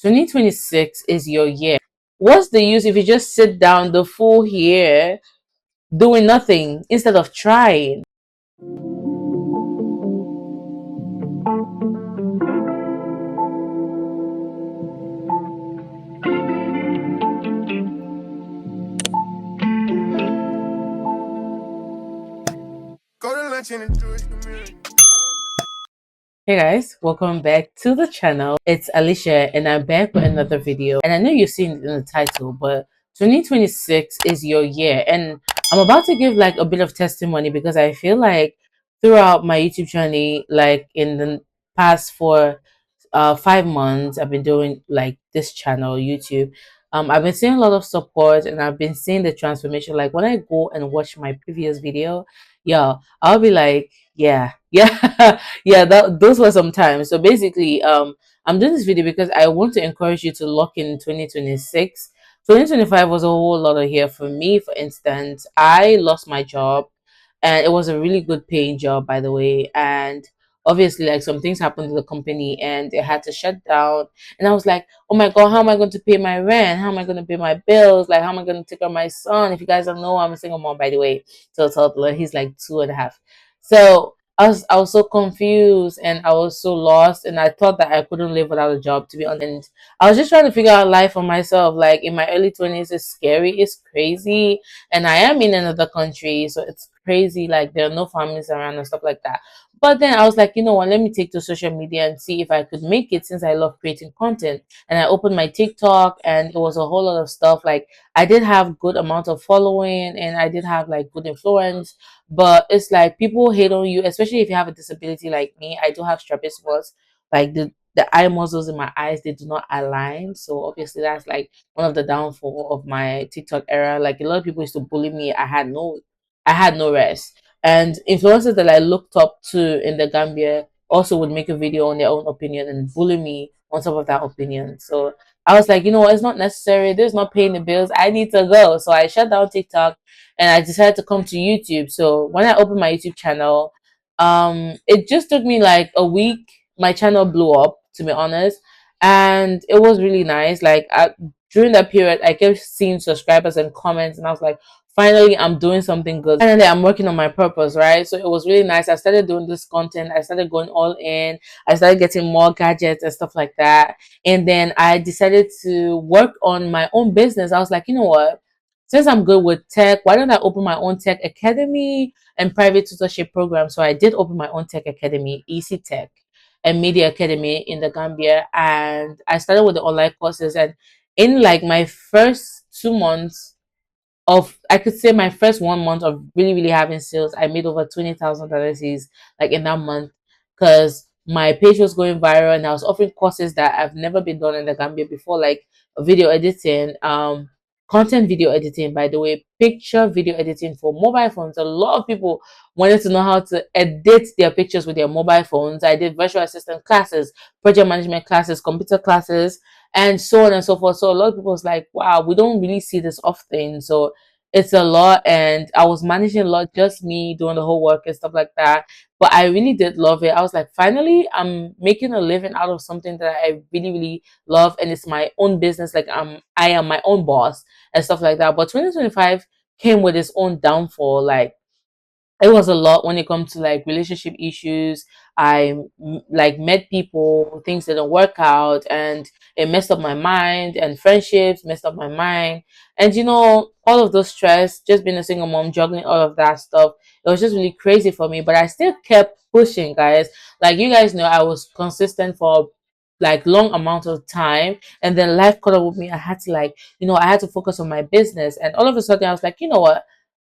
2026 is your year. What's the use if you just sit down the full year doing nothing instead of trying? Go to lunch in the Jewish community. Hey guys, welcome back to the channel. It's Alicia and I'm back with another video. And I know you've seen it in the title, but 2026 is your year. And I'm about to give like a bit of testimony because I feel like throughout my YouTube journey, like in the past 5 months, I've been doing like this channel, YouTube. I've been seeing a lot of support and I've been seeing the transformation. Like when I go and watch my previous video, yeah, I'll be like, yeah, yeah, those were some times. So basically, I'm doing this video because I want to encourage you to lock in 2026. 2025 was a whole lot of here for me. For instance, I lost my job and it was a really good paying job, by the way. And obviously, like some things happened to the company and it had to shut down. And I was like, oh my God, how am I going to pay my rent? How am I going to pay my bills? Like, how am I going to take care of my son? If you guys don't know, I'm a single mom, by the way. So toddler, he's like 2.5. So I was so confused and I was so lost and I thought that I couldn't live without a job, to be honest. And I was just trying to figure out life for myself. Like in my early 20s, it's scary, it's crazy, and I am in another country, so it's crazy. Like there are no families around and stuff like that. But then I was like, you know what, let me take to social media and see if I could make it, since I love creating content. And I opened my TikTok and it was a whole lot of stuff. Like I did have good amount of following and I did have like good influence, but it's like people hate on you, especially if you have a disability like me. I do have strabismus, like the eye muscles in my eyes, they do not align. So obviously that's like one of the downfall of my TikTok era. Like a lot of people used to bully me. I had no rest. And influencers that I looked up to in the Gambia also would make a video on their own opinion and bully me on top of that opinion. So I was like, you know what, it's not necessary. This is not paying the bills. I need to go. So I shut down TikTok and I decided to come to YouTube. So when I opened my YouTube channel, it just took me like a week. My channel blew up, to be honest, and it was really nice. Like during that period, I kept seeing subscribers and comments, and I was like, finally, I'm doing something good. Finally, I'm working on my purpose, right? So it was really nice. I started doing this content. I started going all in. I started getting more gadgets and stuff like that. And then I decided to work on my own business. I was like, you know what? Since I'm good with tech, why don't I open my own tech academy and private tutorship program? So I did open my own tech academy, Easy Tech and Media Academy in the Gambia. And I started with the online courses. And in like my first 2 months, I could say my first 1 month of really, really having sales, I made over $20,000 like in that month, because my page was going viral and I was offering courses that I've never been done in the Gambia before, like video editing, content video editing, by the way, picture video editing for mobile phones. A lot of people wanted to know how to edit their pictures with their mobile phones. I did virtual assistant classes, project management classes, computer classes, and so on and so forth. So a lot of people was like, wow, we don't really see this often. So it's a lot, and I was managing a lot, just me doing the whole work and stuff like that. But I really did love it. I was like, finally, I'm making a living out of something that I really, really love, and it's my own business. Like I am my own boss and stuff like that. But 2025 came with its own downfall. Like it was a lot when it comes to like relationship issues. Like met people, things didn't work out, and it messed up my mind, and friendships messed up my mind. And all of those stress, just being a single mom, juggling all of that stuff, it was just really crazy for me. But I still kept pushing, guys. Like you guys know, I was consistent for like long amount of time, and then life caught up with me. I had to I had to focus on my business, and all of a sudden I was like, you know what,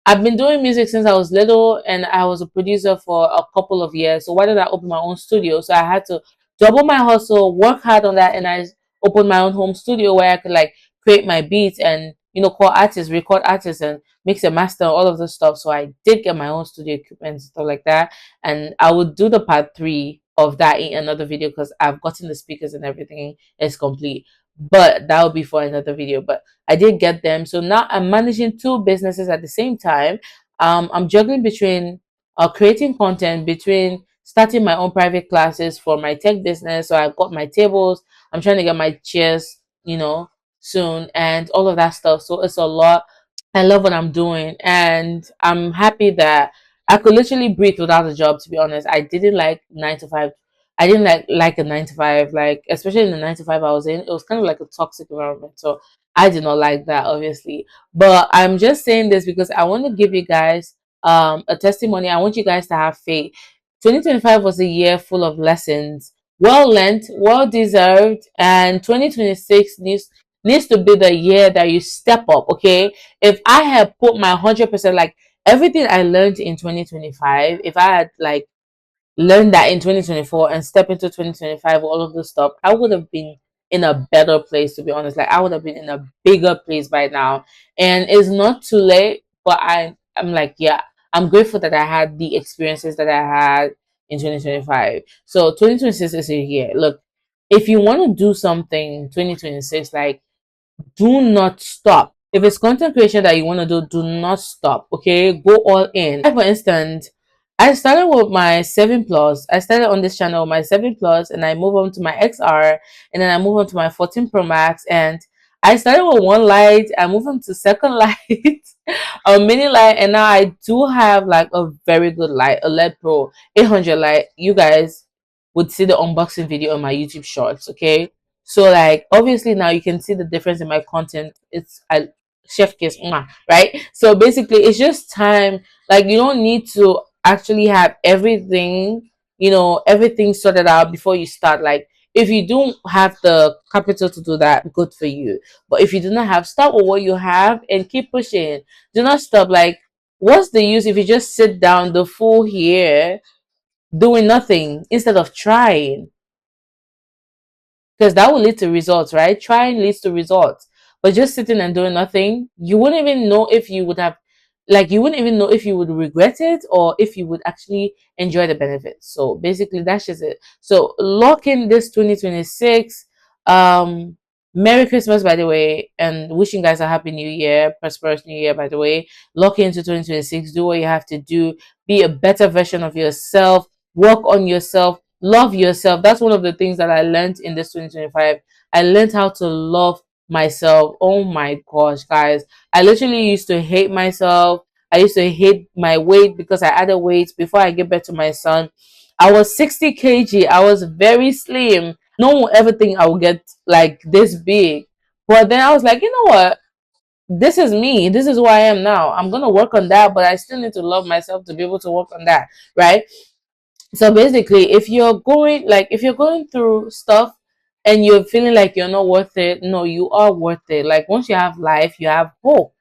I've been doing music since I was little, and I was a producer for a couple of years. So why did I open my own studio? So I had to double my hustle, work hard on that, and I opened my own home studio where I could like create my beats and call artists, record artists, and mix and master all of this stuff. So I did get my own studio equipment and stuff like that, and I would do the part 3 of that in another video because I've gotten the speakers and everything is complete. But that will be for another video. But I did get them. So now I'm managing 2 businesses at the same time. I'm juggling between creating content, between starting my own private classes for my tech business. So I've got my tables, I'm trying to get my chairs, soon, and all of that stuff. So it's a lot. I love what I'm doing, and I'm happy that I could literally breathe without a job. To be honest, I didn't like 9 to 5. I didn't like a 9 to 5, like especially in the 9 to 5 I was in. It was kind of like a toxic environment, so I did not like that, obviously. But I'm just saying this because I want to give you guys a testimony. I want you guys to have faith. 2025 was a year full of lessons, well learned, well deserved, and 2026 needs to be the year that you step up. Okay, if I had put my 100%, like everything I learned in 2025, if I had like learn that in 2024 and step into 2025, all of this stuff, I would have been in a better place, to be honest. Like I would have been in a bigger place by now. And it's not too late, but I'm like, yeah, I'm grateful that I had the experiences that I had in 2025. So 2026 is a year. Look, if you want to do something 2026, like do not stop. If it's content creation that you want to do not stop. Okay, go all in. Like, for instance, I started with my 7 plus. I started on this channel with my 7 plus, and I moved on to my XR, and then I moved on to my 14 Pro Max, and I started with one light. I moved on to second light, a mini light, and now I do have like a very good light, a LED Pro 800 light. You guys would see the unboxing video on my YouTube shorts. Okay, so like obviously now you can see the difference in my content. It's I chef kiss, right? So basically it's just time. Like you don't need to actually have everything, everything sorted out before you start. Like if you don't have the capital to do that, good for you. But if you do not have, start with what you have and keep pushing. Do not stop. Like what's the use if you just sit down the full year doing nothing instead of trying? Because that will lead to results, right? Trying leads to results. But just sitting and doing nothing, you wouldn't even know if you would have, like, you wouldn't even know if you would regret it or if you would actually enjoy the benefits. So basically, that's just it. So lock in this 2026. Um, Merry Christmas, by the way, and wishing guys a happy new year, prosperous new year, by the way. Lock into 2026. Do what you have to do. Be a better version of yourself. Work on yourself, love yourself. That's one of the things that I learned in this 2025. I learned how to love myself. Oh my gosh, guys. I literally used to hate myself. I used to hate my weight because I added weight before I gave birth to my son. I was 60 kg. I was very slim. No one would ever think I would get like this big. But then I was like, you know what? This is me. This is who I am now. I'm going to work on that, but I still need to love myself to be able to work on that, right? So basically, if you're going through stuff and you're feeling like you're not worth it, no, you are worth it. Like once you have life, you have hope.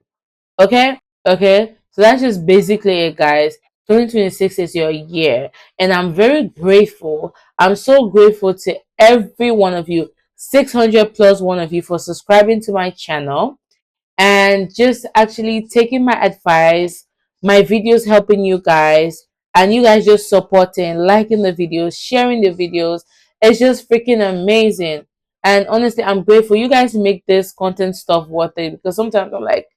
Okay? Okay? So that's just basically it, guys. 2026 is your year. And I'm very grateful. I'm so grateful to every one of you, 600 plus one of you, for subscribing to my channel and just actually taking my advice, my videos helping you guys, and you guys just supporting, liking the videos, sharing the videos. It's just freaking amazing. And honestly, I'm grateful. You guys make this content stuff worth it because sometimes I'm like,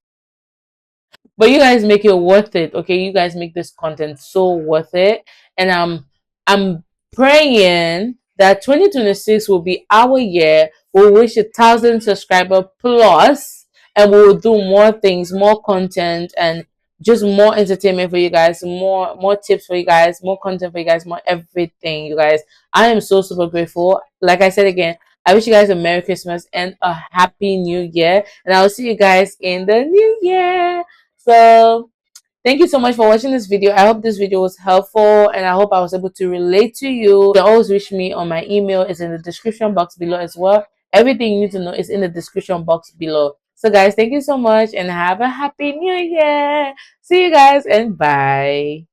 but you guys make it worth it. Okay, you guys make this content so worth it. And I'm praying that 2026 will be our year. We'll reach 1,000 subscriber plus, and we will do more things, more content, and just more entertainment for you guys, more tips for you guys, more content for you guys, more everything, you guys. I am so super grateful. Like I said again, I wish you guys a Merry Christmas and a Happy New Year. And I'll see you guys in the new year. So thank you so much for watching this video. I hope this video was helpful and I hope I was able to relate to you. You can always reach me on my email. It's in the description box below as well. Everything you need to know is in the description box below. So guys, thank you so much and have a happy new year. See you guys and bye.